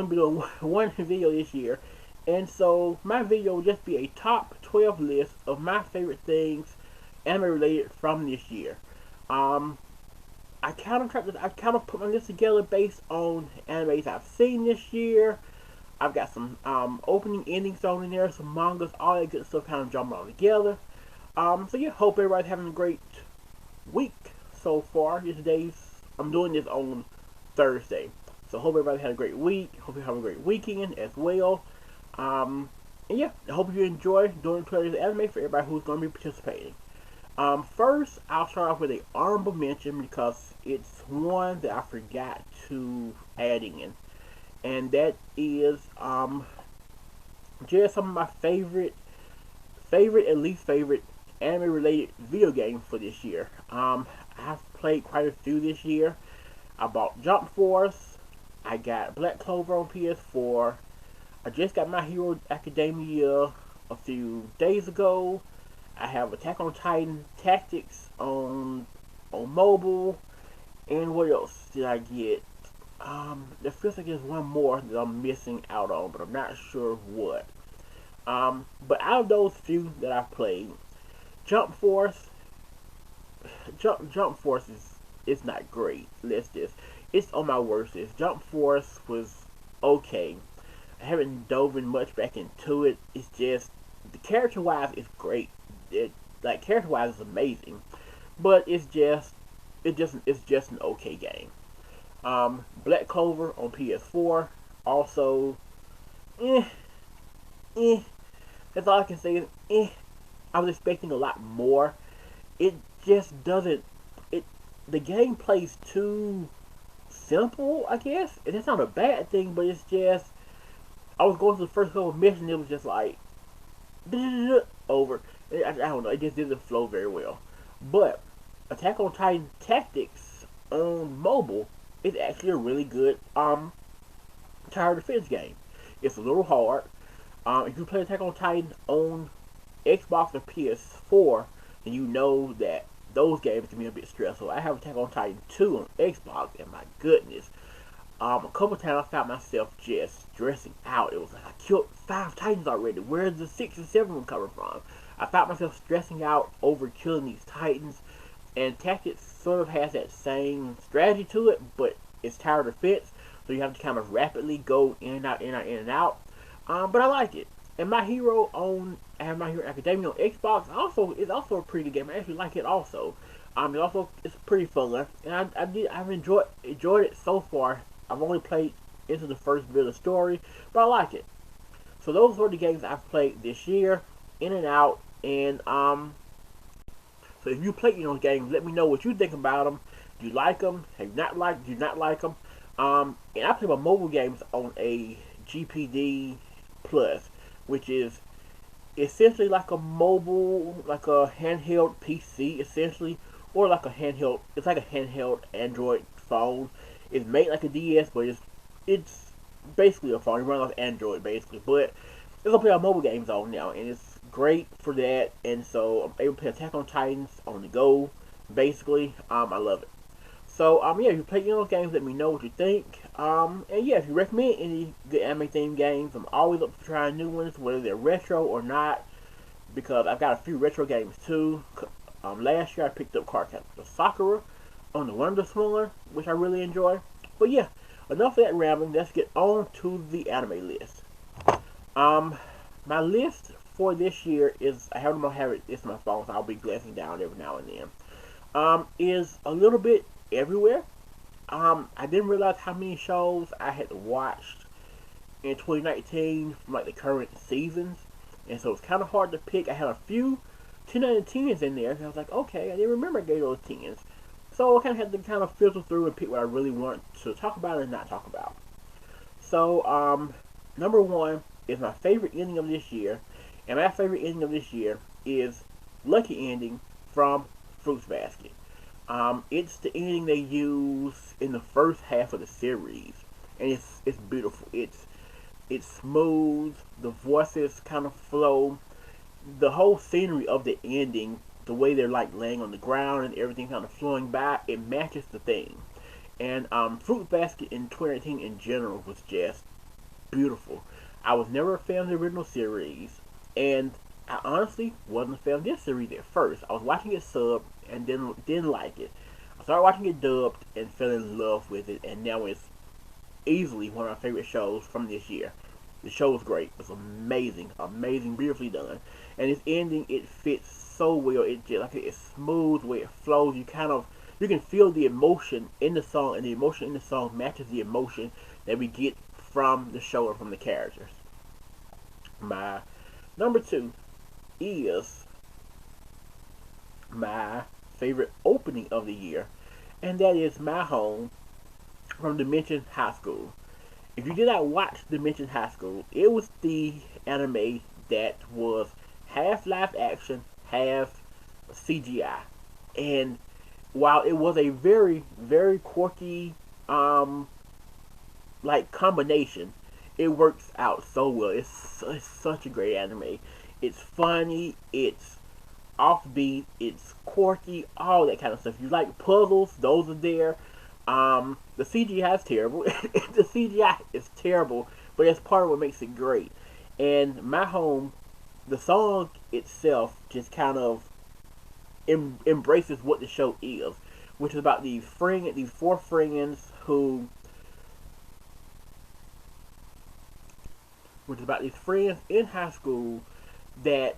only be doing one video this year, and so my video will just be a top 12 list of my favorite things anime related from this year. Um, I kind of put my list together based on animes I've seen this year. I've got some opening, ending thrown in there, some mangas, all that good stuff kind of jumping all together. So yeah, hope everybody's having a great week so far. I'm doing this on Thursday, so hope everybody had a great week. Hope you have a great weekend as well. And yeah, I hope you enjoy doing Today's Anime for everybody who's going to be participating. First, I'll start off with a honorable mention because it's one that I forgot to add in, and that is just some of my favorite and least favorite anime related video games for this year. I've played quite a few this year. I bought Jump Force. I got Black Clover on PS4. I just got My Hero Academia a few days ago. I have Attack on Titan Tactics on mobile. And what else did I get? There feels like there's one more that I'm missing out on, but I'm not sure what. But out of those few that I've played, Jump Force, Jump Force is not great. It's on my worst list. Jump Force was okay. I haven't dove in much back into it. It's just the character wise, it's great. Character wise, is amazing, but it's just an okay game. Black Clover on PS4 also, eh, eh. That's all I can say is eh. I was expecting a lot more. It just doesn't. The game plays too simple, I guess. And that's not a bad thing, but it's just I was going through the first couple of missions. It was just like over. I don't know. It just didn't flow very well. But Attack on Titan Tactics on mobile is actually a really good tower defense game. It's a little hard. If you play Attack on Titan on Xbox or PS4, then you know that those games can be a bit stressful. I have Attack on Titan 2 on Xbox, and my goodness, a couple times I found myself just stressing out. It was like I killed 5 Titans already. Where's the 6 and 7 one coming from? I found myself stressing out over killing these Titans, and Tactics sort of has that same strategy to it, but it's tower defense, so you have to kind of rapidly go in and out, in and out, in and out. But I like it. And I have My Hero Academia on Xbox. It's also a pretty good game. I actually like it also. It's pretty fun, and I've enjoyed it so far. I've only played into the first bit of the story, but I like it. So those were the games I've played this year, in and out, and so if you played those games, let me know what you think about them. Do you like them? Do you not like them? And I play my mobile games on a GPD Plus, which is essentially like a handheld PC, essentially, or like a handheld. It's like a handheld Android phone. It's made like a DS, but it's basically a phone. It runs off Android basically, but it's gonna play our mobile games on now, and it's great for that. And so I'm able to play Attack on Titans on the go, basically. I love it. So yeah, if you play those games, let me know what you think. And yeah, if you recommend any good anime themed games, I'm always up for trying new ones, whether they're retro or not, because I've got a few retro games too. Last year I picked up Cardcaptor Sakura on the Wonder Swan, which I really enjoy. But yeah, enough of that rambling. Let's get on to the anime list. My list for this year is, I don't have it. It's my phone, so I'll be glancing down every now and then. Is a little bit everywhere. I didn't realize how many shows I had watched in 2019 from like the current seasons, and so it's kind of hard to pick. I had a few 10 out of 10s in there, and I was like, okay, I didn't remember I gave those 10s. So I kind of had to kind of filter through and pick what I really want to talk about and not talk about. So, number one is my favorite ending of this year, and my favorite ending of this year is Lucky Ending from Fruits Basket. It's the ending they use in the first half of the series, and it's beautiful. It's smooth. The voices kind of flow. The whole scenery of the ending, the way they're like laying on the ground and everything kind of flowing by, it matches the theme. And Fruit Basket in 2018 in general was just beautiful. I was never a fan of the original series, and I honestly wasn't a fan of this series at first. I was watching it sub and didn't like it. I started watching it dubbed and fell in love with it, and now it's easily one of my favorite shows from this year. The show was great. It was amazing, amazing, beautifully done, and its ending it fits so well. It just like it's smooth the way it flows. You can feel the emotion in the song, and the emotion in the song matches the emotion that we get from the show and from the characters. My number two is my favorite opening of the year, and that is My Home from Dimension High School. If you did not watch Dimension High School, it was the anime that was half live action, half CGI. And while it was a very, very quirky like combination, it works out so well. It's such a great anime. It's funny, it's offbeat, it's quirky, all that kind of stuff. You like puzzles, those are there. The CGI is terrible. The CGI is terrible, but that's part of what makes it great. And My Home, the song itself just kind of embraces what the show is, which is about these four friends who, which is about these friends in high school that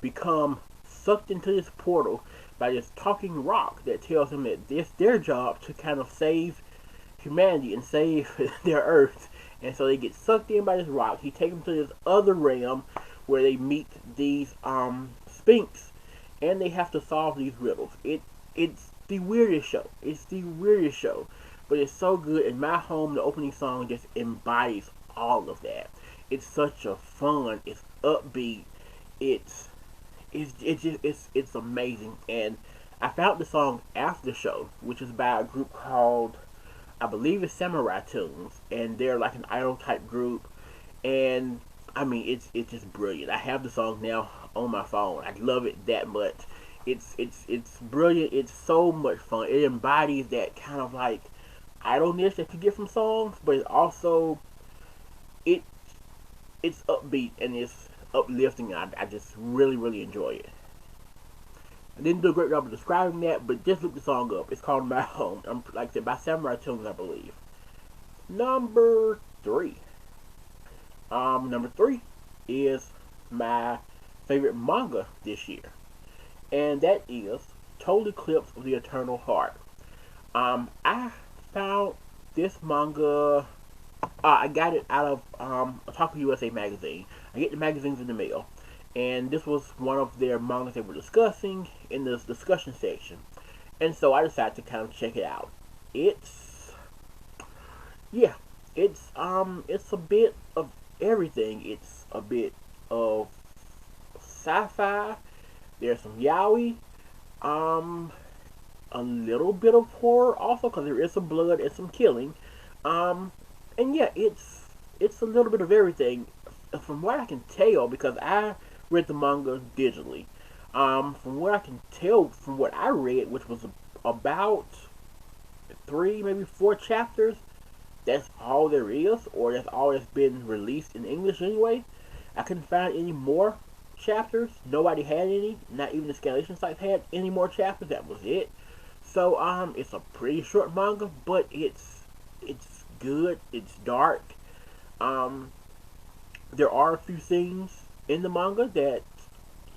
become sucked into this portal by this talking rock that tells them that it's their job to kind of save humanity and save their earth. And so they get sucked in by this rock. He takes them to this other realm where they meet these sphinx, and they have to solve these riddles. It's the weirdest show. It's the weirdest show, but it's so good. And My Home, the opening song, just embodies all of that. It's such a fun. It's upbeat. It's amazing. And I found the song after the show, which is by a group called, I believe it's Samurai Tunes, and they're like an idol type group. And I mean, it's just brilliant. I have the song now on my phone. I love it that much. It's brilliant. It's so much fun. It embodies that kind of like idleness that you get from songs, but it also it it's upbeat and it's uplifting. I just really really enjoy it. I didn't do a great job of describing that, but just look the song up. It's called My Home. Like I said, by Samurai Tunes, I believe. Number three. Number three is my favorite manga this year, and that is Total Eclipse of the Eternal Heart. I found this manga. I got it out of Otaku USA magazine. I get the magazines in the mail, and this was one of their mangas they were discussing in this discussion section, and so I decided to kind of check it out. It's yeah, it's a bit of everything. It's a bit of sci-fi. There's some yaoi, um, a little bit of horror also because there is some blood and some killing. Um, and yeah, it's a little bit of everything. From what I can tell, because I read the manga digitally. From what I can tell, from what I read, which was about three, maybe four chapters, that's all there is, or that's all that's been released in English anyway. I couldn't find any more chapters. Nobody had any. Not even the scanlation sites had any more chapters. That was it. So it's a pretty short manga, but it's good. It's dark. Um, there are a few scenes in the manga that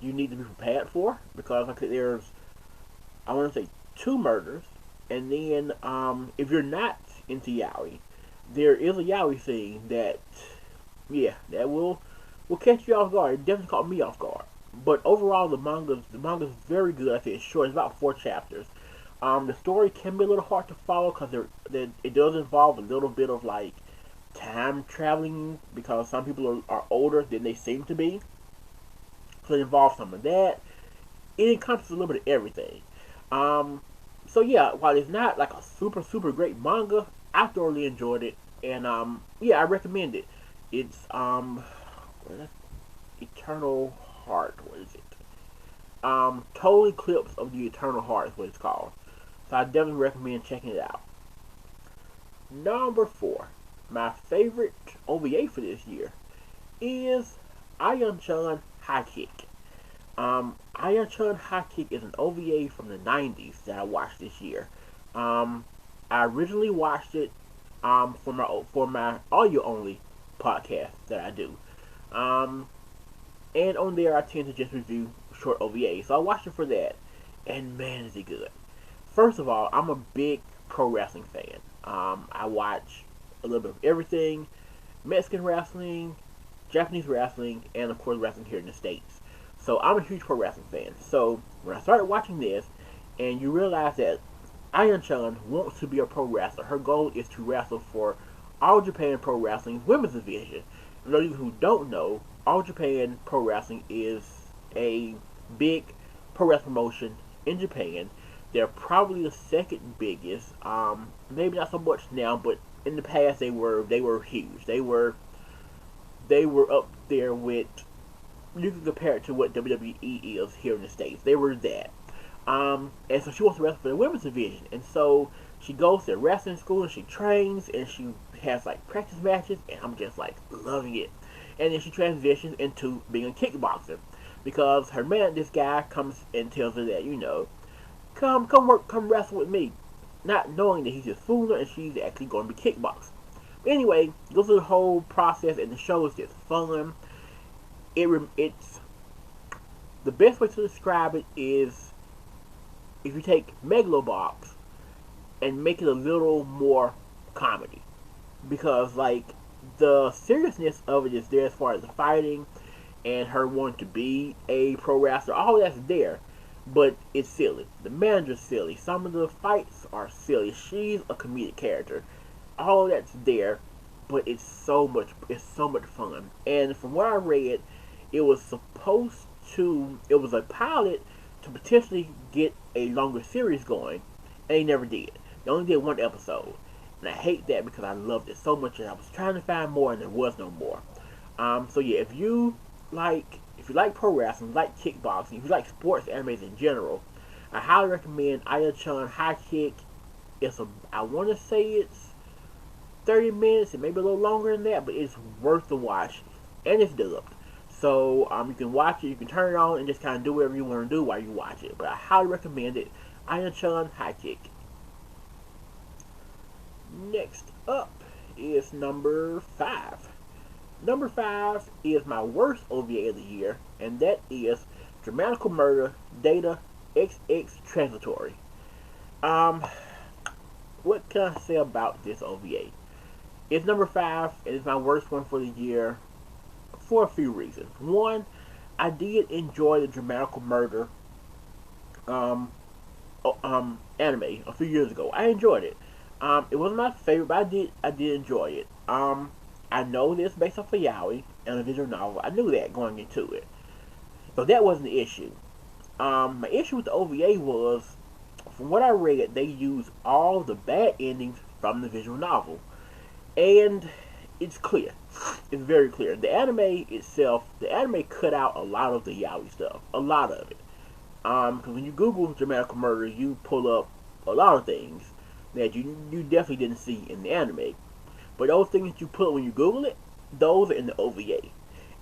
you need to be prepared for because like there's I want to say two murders, and then if you're not into yaoi, there is a yaoi scene that that will catch you off guard. It definitely caught me off guard. But overall, the manga's very good. I think it's short. It's about four chapters. The story can be a little hard to follow because it does involve a little bit of like time traveling because some people are older than they seem to be. So it involves some of that. It encompasses a little bit of everything. Um, so yeah, while it's not like a super great manga, I thoroughly enjoyed it, and I recommend it. It's Eternal Heart. What is it? Total Eclipse of the Eternal Heart is what it's called. So I definitely recommend checking it out. Number four, my favorite OVA for this year is Ion-chan High Kick. Ion-chan High Kick is an OVA from the 90s that I watched this year. I originally watched it for my audio only podcast that I do. Um, and on there I tend to just review short OVAs. So I watched it for that, and man, is it good. First of all, I'm a big pro wrestling fan. I watch a little bit of everything: Mexican wrestling, Japanese wrestling, and of course wrestling here in the States. So I'm a huge pro wrestling fan. So when I started watching this, and you realize that Ion-chan wants to be a pro wrestler. Her goal is to wrestle for All Japan Pro Wrestling's women's division. For those of you who don't know, All Japan Pro Wrestling is a big pro wrestling promotion in Japan. They're probably the second biggest. Maybe not so much now, but in the past they were huge. They were up there with, you can compare it to what WWE is here in the States. They were that. And so she wants to wrestle for the women's division. And so she goes to wrestling school and she trains and she has like practice matches, and I'm just like loving it. And then she transitions into being a kickboxer because her man, this guy, comes and tells her that, come wrestle with me, not knowing that he's just fooling her and she's actually going to be kickboxing. But anyway, goes through the whole process, and the show is just fun. It's the best way to describe it is if you take Megalobox and make it a little more comedy, because like the seriousness of it is there as far as the fighting and her wanting to be a pro wrestler. All that's there, but it's silly. The manager's silly. Some of the fights are silly. She's a comedic character. All that's there, but it's so much fun. And from what I read, it was a pilot to potentially get a longer series going, and they never did. They only did one episode, and I hate that because I loved it so much, and I was trying to find more, and there was no more. So yeah, if you like pro wrestling, like kickboxing, if you like sports animes in general, I highly recommend Aya-chan High Kick. I want to say it's 30 minutes and maybe a little longer than that, but it's worth the watch, and it's dubbed. So you can watch it, you can turn it on, and just kind of do whatever you want to do while you watch it. But I highly recommend it. Ion-chan High Kick. Next up is number 5. Number 5 is my worst OVA of the year, and that is Dramatical Murder Data XX Transitory. What can I say about this OVA? It's number 5, and it's my worst one for the year for a few reasons. One, I did enjoy the Dramatical Murder anime a few years ago. I enjoyed it. It wasn't my favorite, but I did enjoy it. I know this based off of yaoi and a visual novel. I knew that going into it, so that wasn't the issue. My issue with the OVA was, from what I read, they used all the bad endings from the visual novel, and it's clear. It's very clear. The anime itself, cut out a lot of the yaoi stuff. A lot of it. Because when you Google Dramatical Murder, you pull up a lot of things that you definitely didn't see in the anime. But those things that you put when you Google it, those are in the OVA.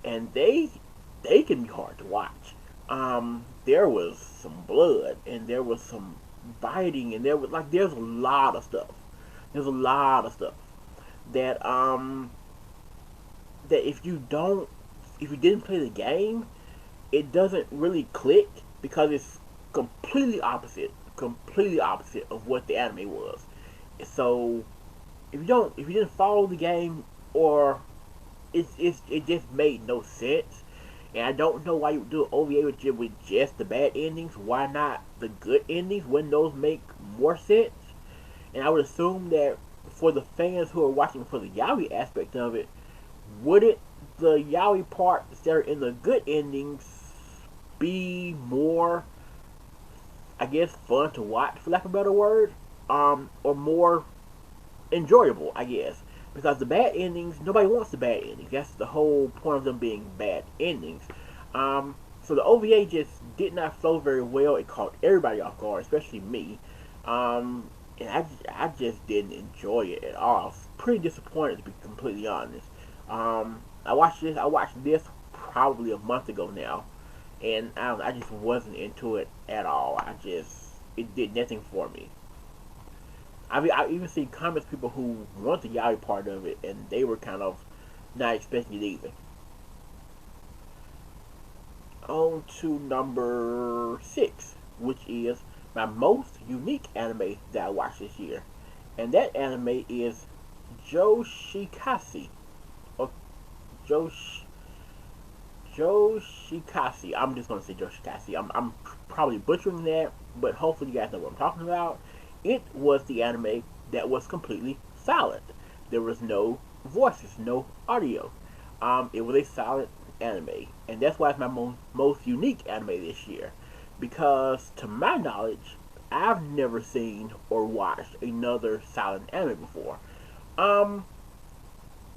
And they can be hard to watch. There was some blood, and there was some biting, and there's a lot of stuff. There's a lot of stuff that that if you didn't play the game, it doesn't really click, because it's completely opposite of what the anime was. So if you didn't follow the game, or it just made no sense. And I don't know why you do an OVA with just the bad endings. Why not the good endings when those make more sense? And I would assume that for the fans who are watching for the yaoi aspect of it, wouldn't the yaoi parts that are in the good endings be more, I guess, fun to watch, for lack of a better word? Or more enjoyable, I guess. Because the bad endings, nobody wants the bad endings. That's the whole point of them being bad endings. So the OVA just did not flow very well. It caught everybody off guard, especially me. And I just didn't enjoy it at all. pretty disappointed, to be completely honest. I watched this probably a month ago now, and I just wasn't into it at all. It did nothing for me. I even seen comments people who want the yaoi part of it, and they were kind of not expecting it either. On to number 6, which is my most unique anime that I watched this year, and that anime is Joshikasi or Josh Joshikasi. I'm just gonna say Joshikasi. I'm probably butchering that, but hopefully you guys know what I'm talking about. It was the anime that was completely silent. There was no voices, no audio. It was a silent anime, and that's why it's my most unique anime this year. Because to my knowledge, I've never seen or watched another silent anime before. Um,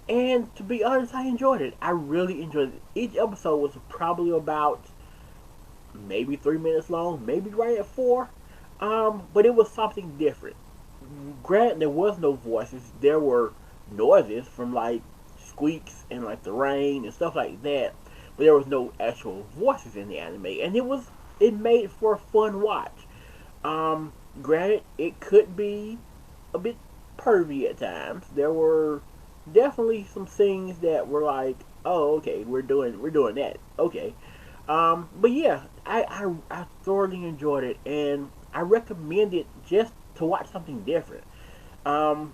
and to be honest, I enjoyed it. I really enjoyed it. Each episode was probably about maybe 3 minutes long, maybe right at four. But it was something different. Granted, there was no voices. There were noises from like squeaks and like the rain and stuff like that. But there was no actual voices in the anime, and it made for a fun watch. Granted, it could be a bit pervy at times. There were definitely some things that were like, oh, okay, we're doing that, okay. But yeah, I thoroughly enjoyed it, and I recommend it just to watch something different. Um,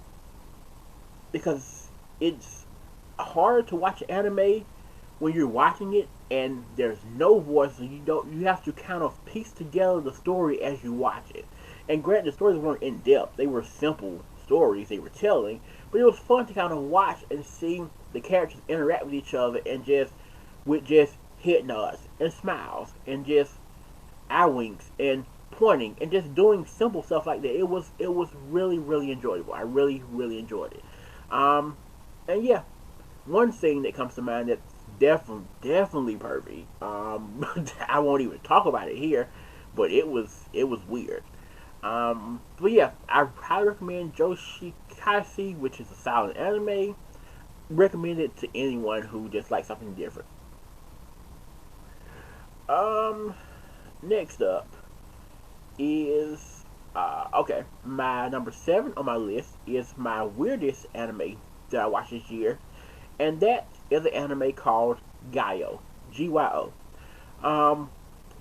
because it's hard to watch anime when you're watching it and there's no voice, so you have to kind of piece together the story as you watch it. And granted, the stories weren't in depth; they were simple stories they were telling, but it was fun to kind of watch and see the characters interact with each other, and just head nods and smiles and just eye winks and pointing and just doing simple stuff like that. It was really really enjoyable. I really enjoyed it. Um, and yeah, one thing that comes to mind that's definitely pervy. I won't even talk about it here, but it was weird. But yeah, I highly recommend Joshikasi, which is a silent anime. Recommend it to anyone who just likes something different. Um, Next up is okay. My number 7 on my list is my weirdest anime that I watched this year, and that is an anime called Gyo, Gyo. Um,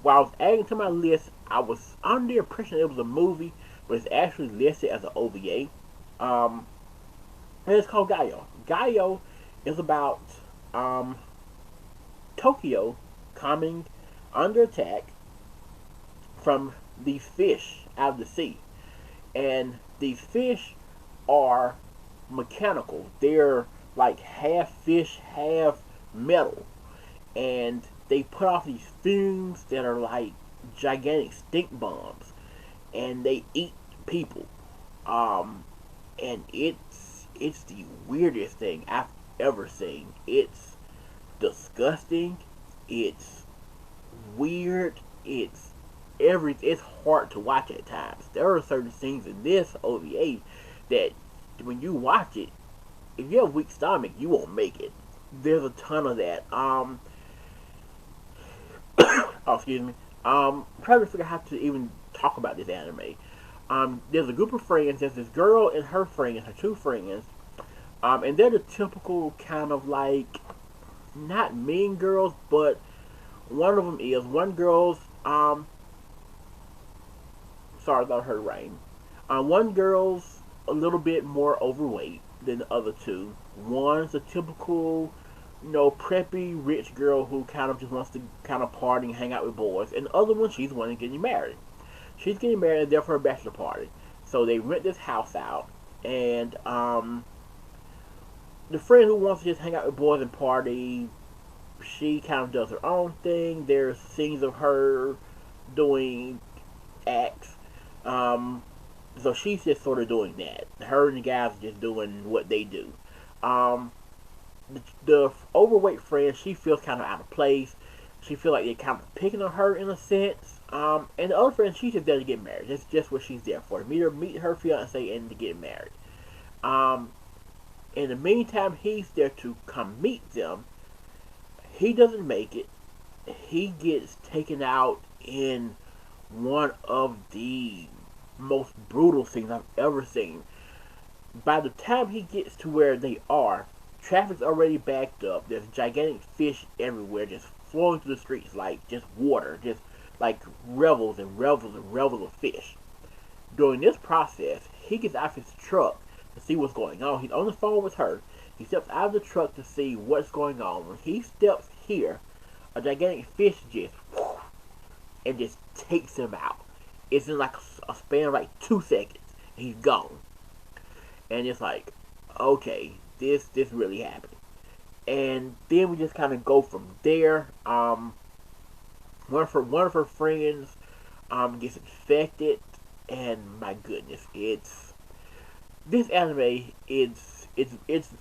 while I was adding to my list, I was under the impression it was a movie, but it's actually listed as an OVA. Um, and it's called Gyo. Gyo is about um, Tokyo coming under attack from these fish out of the sea. And these fish are mechanical. They're like half fish, half metal. And they put off these fumes that are like gigantic stink bombs. And they eat people. Um, and it's the weirdest thing I've ever seen. It's disgusting. It's weird. It's hard to watch at times. There are certain scenes in this OVA that when you watch it, if you have a weak stomach, you won't make it. There's a ton of that. Oh, excuse me. I'm trying to figure out how to even talk about this anime. There's a group of friends. There's this girl and her friends, her two friends. And they're the typical kind of like not mean girls, but one of them is one girl's sorry about her rain. One girl's a little bit more overweight than the other two. One's a typical, preppy rich girl who kind of just wants to kind of party and hang out with boys. And the other one, she's wanting to get married. She's getting married and there for her bachelor party. So they rent this house out, and the friend who wants to just hang out with boys and party, she kind of does her own thing. There's scenes of her doing acts. So she's just sort of doing that. Her and the guys are just doing what they do. Um, the overweight friend, she feels kind of out of place. She feels like they're kind of picking on her in a sense. And the other friend, she's just there to get married. That's just what she's there for. Meet her fiance and to get married. Um, In the meantime, he's there to come meet them. He doesn't make it. He gets taken out in one of the most brutal things I've ever seen. By the time he gets to where they are, traffic's already backed up. There's gigantic fish everywhere, just flowing through the streets like just water, just like revels and revels and revels of fish. During this process, he gets out of his truck to see what's going on. He's on the phone with her. He steps out of the truck to see what's going on. When he steps here, a gigantic fish just and just takes him out. It's in like a span of like 2 seconds, and he's gone. And it's like, okay, this really happened. And then we just kind of go from there. One of her friends gets infected, and my goodness, it's this anime. It's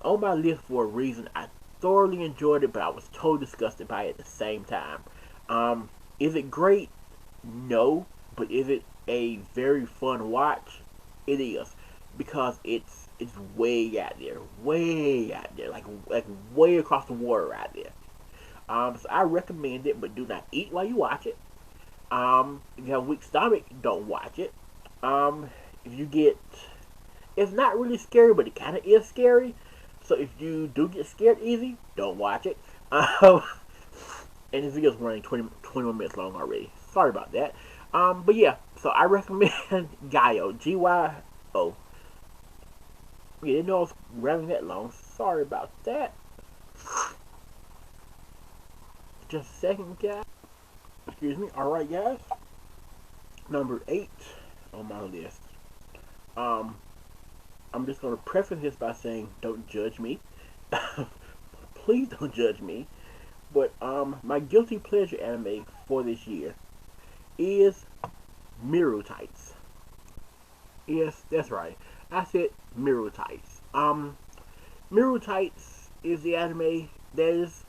on my list for a reason. I thoroughly enjoyed it, but I was totally disgusted by it at the same time. Is it great? No, but is it a very fun watch? It is, because it's way out there, like way across the water out there. So I recommend it, but do not eat while you watch it. If you have a weak stomach, don't watch it. If you get, it's not really scary, but it kind of is scary. So if you do get scared easy, don't watch it. And this video's running 21 minutes long already. Sorry about that. But yeah, so I recommend Gyo, Gyo. Yeah, didn't know I was running that long. Sorry about that. Just a second, guys. Excuse me. Alright, guys. Number 8 on my list. I'm just going to preface this by saying, don't judge me. Please don't judge me. But my guilty pleasure anime for this year is Miru Tights. Yes, that's right. I said Miru Tights. Miru Tights is the anime that is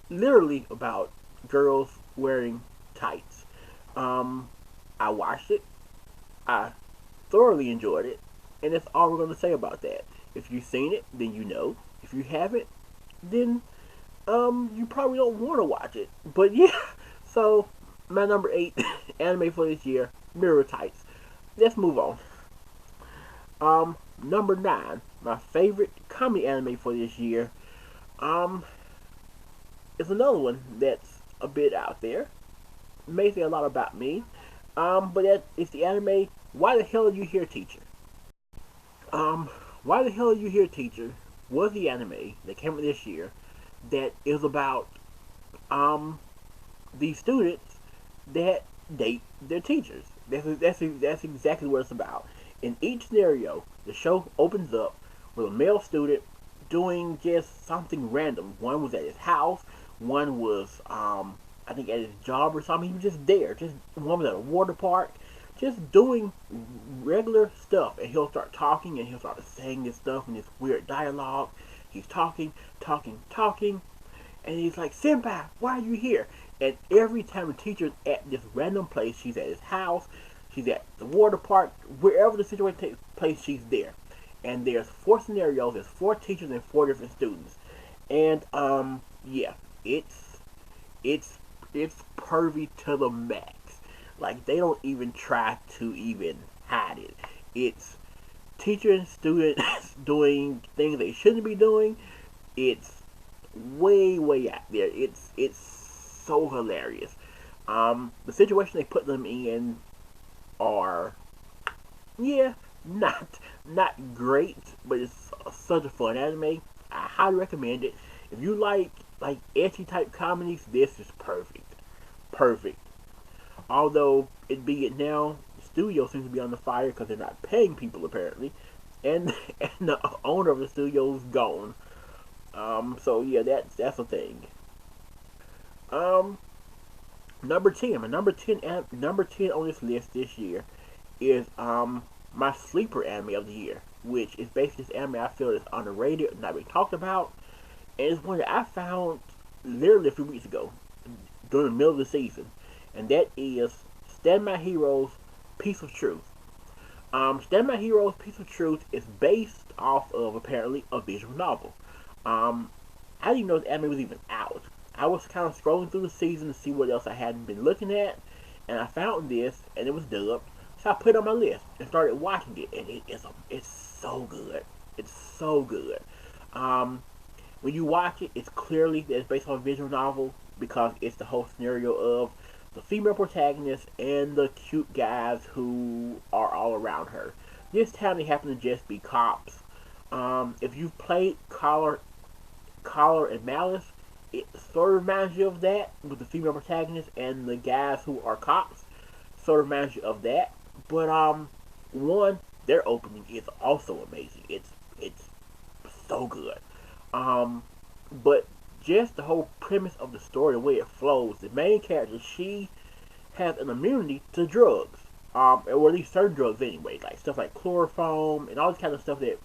literally about girls wearing tights. I watched it. I thoroughly enjoyed it. And that's all we're going to say about that. If you've seen it, then you know. If you haven't, then you probably don't want to watch it. But yeah, so my number 8 anime for this year, Mirror Tights. Let's move on. Number 9, my favorite comedy anime for this year, is another one that's a bit out there. May say a lot about me. But that is the anime Why the Hell Are You Here, Teacher? Why the Hell Are You Here, Teacher was the anime that came out this year that is about the students that date their teachers. That's exactly what it's about. In each scenario, the show opens up with a male student doing just something random. One was at his house, one was I think at his job or something. He was just there. Just one was at a water park, just doing regular stuff. And he'll start talking, and he'll start saying this stuff in this weird dialogue. He's talking, and he's like, "Senpai, why are you here?" And every time the teacher's at this random place, she's at his house, she's at the water park, wherever the situation takes place, she's there. And there's 4 scenarios, there's 4 teachers and 4 different students. And yeah, it's pervy to the max. Like, they don't even try to even hide it. It's teacher and students doing things they shouldn't be doing. It's way out there. It's so hilarious. The situation they put them in are, yeah, not great, but it's such a fun anime. I highly recommend it. If you like ecchi type comedies, this is perfect. Although it be it now, the studio seems to be on the fire because they're not paying people apparently, and the owner of the studio is gone. So yeah, that's a thing. Number 10, my number 10 on this list this year is my sleeper anime of the year, which is basically this anime I feel is underrated and not being talked about, and it's one that I found literally a few weeks ago during the middle of the season, and that is Stand My Hero's Piece of Truth. Stand My Heroes Piece of Truth is based off of apparently a visual novel. Um, I didn't even know the anime was even out. I was kind of scrolling through the season to see what else I hadn't been looking at, and I found this, and it was dubbed. So I put it on my list and started watching it, and it's so good. It's so good. Um, when you watch it, it's clearly that it's based on a visual novel because it's the whole scenario of the female protagonist and the cute guys who are all around her. This time they happen to just be cops. If you've played Collar and Malice, it sort of reminds you of that with the female protagonist and the guys who are cops. Sort of reminds you of that. But one, their opening is also amazing. It's so good. Um, but just the whole premise of the story, the way it flows, the main character, she has an immunity to drugs. Or at least certain drugs anyway, like stuff like chloroform and all this kind of stuff that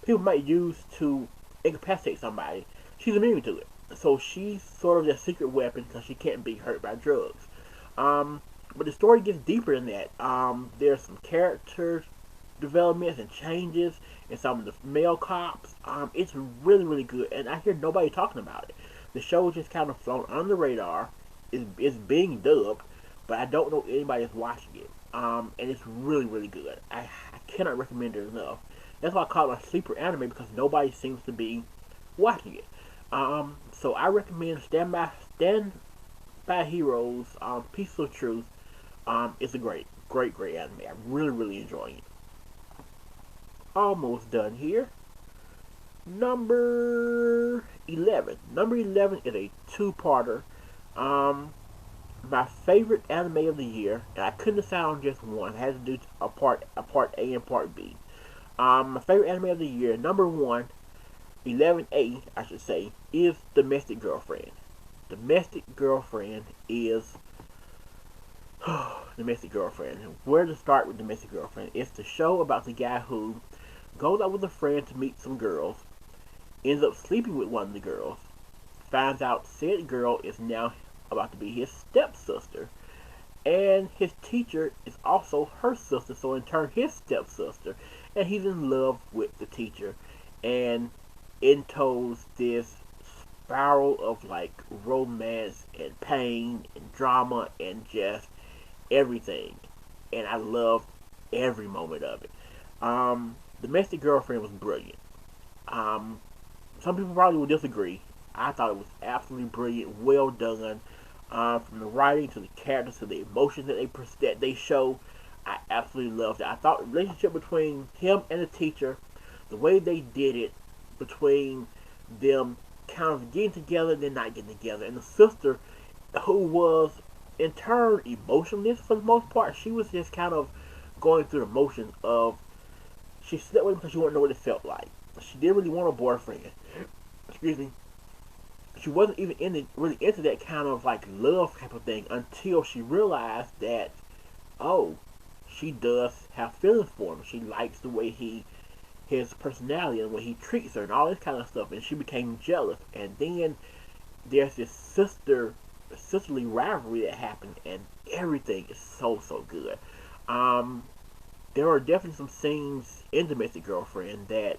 people might use to incapacitate somebody. She's immune to it. So she's sort of their secret weapon because she can't be hurt by drugs. Um, but the story gets deeper than that. There's some character developments and changes in some of the male cops. It's really, really good, and I hear nobody talking about it. The show just kind of flown under the radar. It's being dubbed, but I don't know anybody that's watching it. And it's really, really good. I cannot recommend it enough. That's why I call it a sleeper anime because nobody seems to be watching it. So I recommend Stand by Heroes. Piece of Truth. It's a great, great, great anime. I'm really, really enjoying it. Almost done here. Number 11. Number 11 is a two-parter. Um, my favorite anime of the year, and I couldn't decide on just one. I had to do a part A and part B. My favorite anime of the year, number one, 11A, I should say, is Domestic Girlfriend. Domestic Girlfriend is Domestic Girlfriend. Where to start with Domestic Girlfriend? It's the show about the guy who goes out with a friend to meet some girls, ends up sleeping with one of the girls, finds out said girl is now about to be his stepsister, and his teacher is also her sister, so in turn his stepsister, and he's in love with the teacher, and enters this spiral of like romance and pain and drama and just everything, and I loved every moment of it. Domestic Girlfriend was brilliant. Some people probably will disagree. I thought it was absolutely brilliant, well done. From the writing to the characters to the emotions that they show, I absolutely loved it. I thought the relationship between him and the teacher, the way they did it, between them kind of getting together and then not getting together, and the sister who was in turn emotionless for the most part. She was just kind of going through the motions of she slept with him because she wanted to know what it felt like. She didn't really want a boyfriend. Excuse me. She wasn't even really into that kind of like love type of thing until she realized that, oh, she does have feelings for him. She likes the way his personality and the way he treats her and all this kind of stuff, and she became jealous. And then there's this sisterly rivalry that happened, and everything is so good. There are definitely some scenes in Domestic Girlfriend that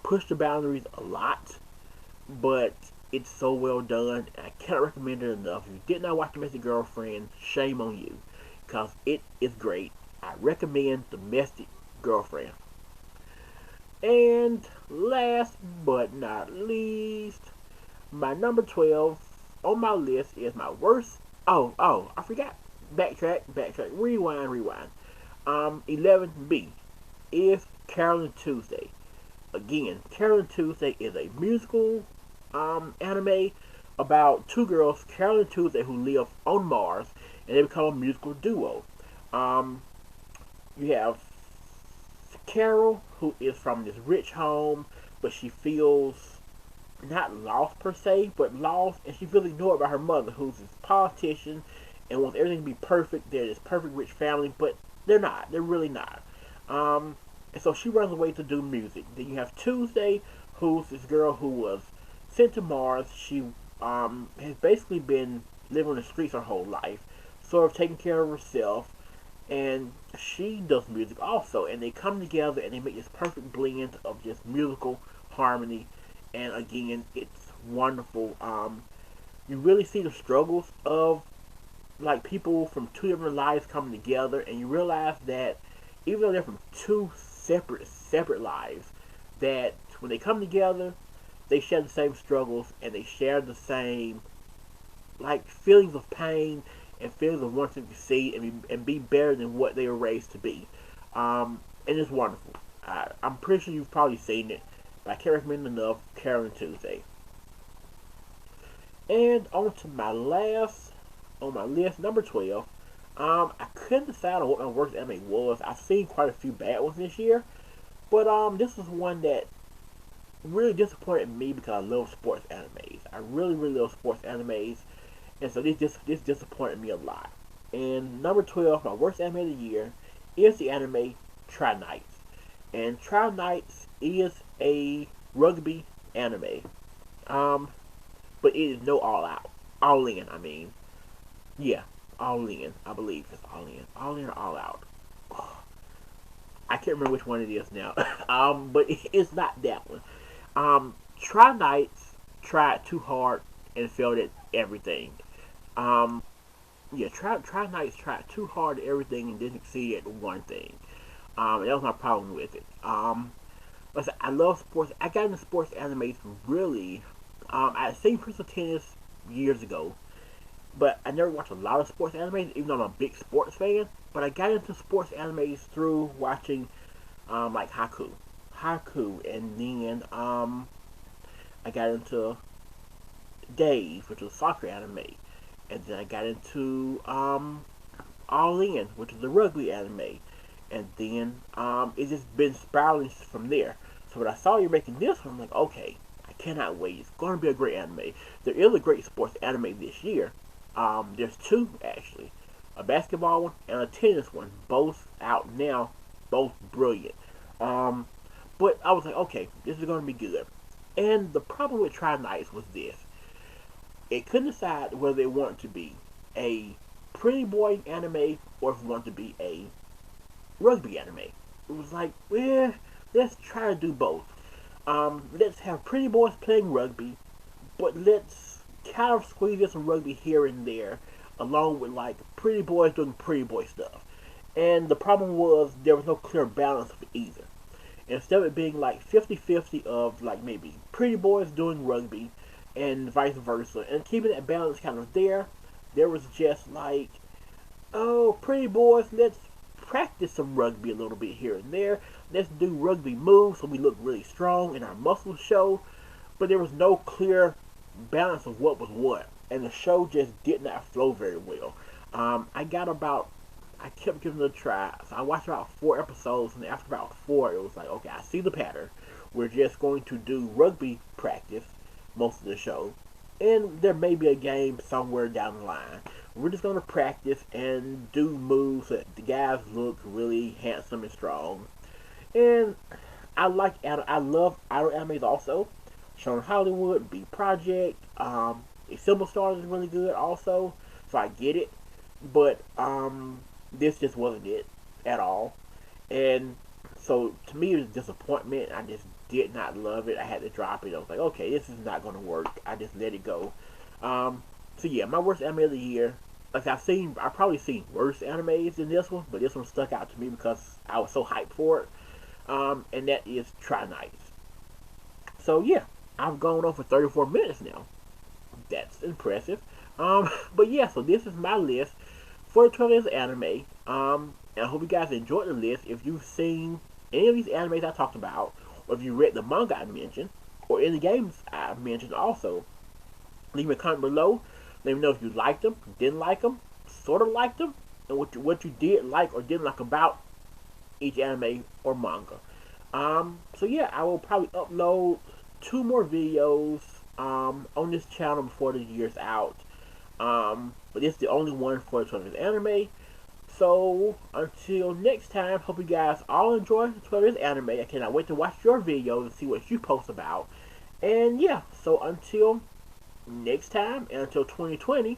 push the boundaries a lot, but it's so well done, and I cannot recommend it enough. If you did not watch Domestic Girlfriend, shame on you, because it is great. I recommend Domestic Girlfriend. And last but not least, my number 12 on my list is my worst. Oh, I forgot. Backtrack. Rewind. 11B is Carolyn Tuesday. Again, Carolyn Tuesday is a musical anime about two girls, Carolyn and Tuesday, who live on Mars, and they become a musical duo. You have Carol, who is from this rich home, but she feels not lost per se, but lost, and she feels ignored by her mother, who's this politician and wants everything to be perfect. They're this perfect rich family, but they're not. They're really not. And so she runs away to do music. Then you have Tuesday, who's this girl who was sent to Mars. She has basically been living on the streets her whole life, sort of taking care of herself, and she does music also, and they come together and they make this perfect blend of just musical harmony, and again, it's wonderful. You really see the struggles of like people from two different lives coming together, and you realize that even though they're from two separate lives, that when they come together, they share the same struggles and they share the same like feelings of pain and feelings of wanting to succeed and be better than what they were raised to be. And it's wonderful. I'm pretty sure you've probably seen it, but I can't recommend it enough. Carolyn Tuesday. And on to my last on my list, number 12. I couldn't decide on what my worst anime was. I've seen quite a few bad ones this year, but this is one that really disappointed me because I love sports animes. I really love sports animes, and so this disappointed me a lot. And number 12, my worst anime of the year, is the anime Tri Knights. And Tri Knights is a rugby anime. Um, but it is no all in. I mean, yeah, all in. I believe it's all in or all out. I can't remember which one it is now. But it's not that one. Tri Knights tried too hard and failed at everything. Um, yeah, Tri Knights tried too hard at everything and didn't succeed at one thing. And that was my problem with it. But I love sports. I got into sports animes really. I had seen Prince of Tennis years ago, but I never watched a lot of sports animes, even though I'm a big sports fan. But I got into sports animes through watching like Haku, and then I got into Dave, which was a soccer anime, and then I got into All In, which is a rugby anime, and then it's just been spiraling from there. So when I saw you making this one, I'm like, okay, I cannot wait. It's going to be a great anime. There is a great sports anime this year. There's two actually, a basketball one and a tennis one, both out now, both brilliant. But I was like, okay, this is going to be good. And the problem with Tri Knights was this: it couldn't decide whether it wanted to be a pretty boy anime or if it wanted to be a rugby anime. It was like, well, let's try to do both. Let's have pretty boys playing rugby, but let's kind of squeeze in some rugby here and there, along with like pretty boys doing pretty boy stuff. And the problem was there was no clear balance of either. Instead of it being like 50-50 of like maybe pretty boys doing rugby and vice versa, and keeping that balance kind of there was just like, oh, pretty boys, let's practice some rugby a little bit here and there. Let's do rugby moves so we look really strong and our muscles show. But there was no clear balance of what was what, and the show just did not flow very well. I kept giving it a try. So I watched about 4 episodes, and after about 4, it was like, okay, I see the pattern. We're just going to do rugby practice most of the show, and there may be a game somewhere down the line. We're just going to practice and do moves so that the guys look really handsome and strong. And I love idol animes also. Shown Hollywood, B Project, A Simple Stars is really good also, so I get it. But this just wasn't it at all. And so to me it was a disappointment. I just did not love it. I had to drop it. I was like, okay, this is not gonna work. I just let it go. So yeah, my worst anime of the year. Like I've probably seen worse animes than this one, but this one stuck out to me because I was so hyped for it. And that is Tri Knights. So yeah, I've gone on for 34 minutes now. That's impressive. But yeah, so this is my list for the 12 days of anime. And I hope you guys enjoyed the list. If you've seen any of these animes I talked about, or if you read the manga I mentioned, or any games I mentioned also, leave a comment below. Let me know if you liked them, didn't like them, sort of liked them, and what you did like or didn't like about each anime or manga. So yeah, I will probably upload 2 more videos on this channel before the year's out. But this is the only one for the 12 anime. So until next time, hope you guys all enjoy the 12 anime. I cannot wait to watch your videos and see what you post about. And yeah, so until next time and until 2020,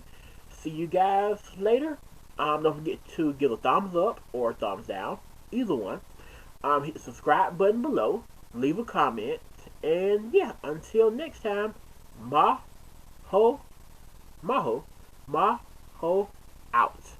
see you guys later. Don't forget to give a thumbs up or a thumbs down, either one. Hit the subscribe button below, leave a comment, and yeah, until next time, maho, maho, maho out.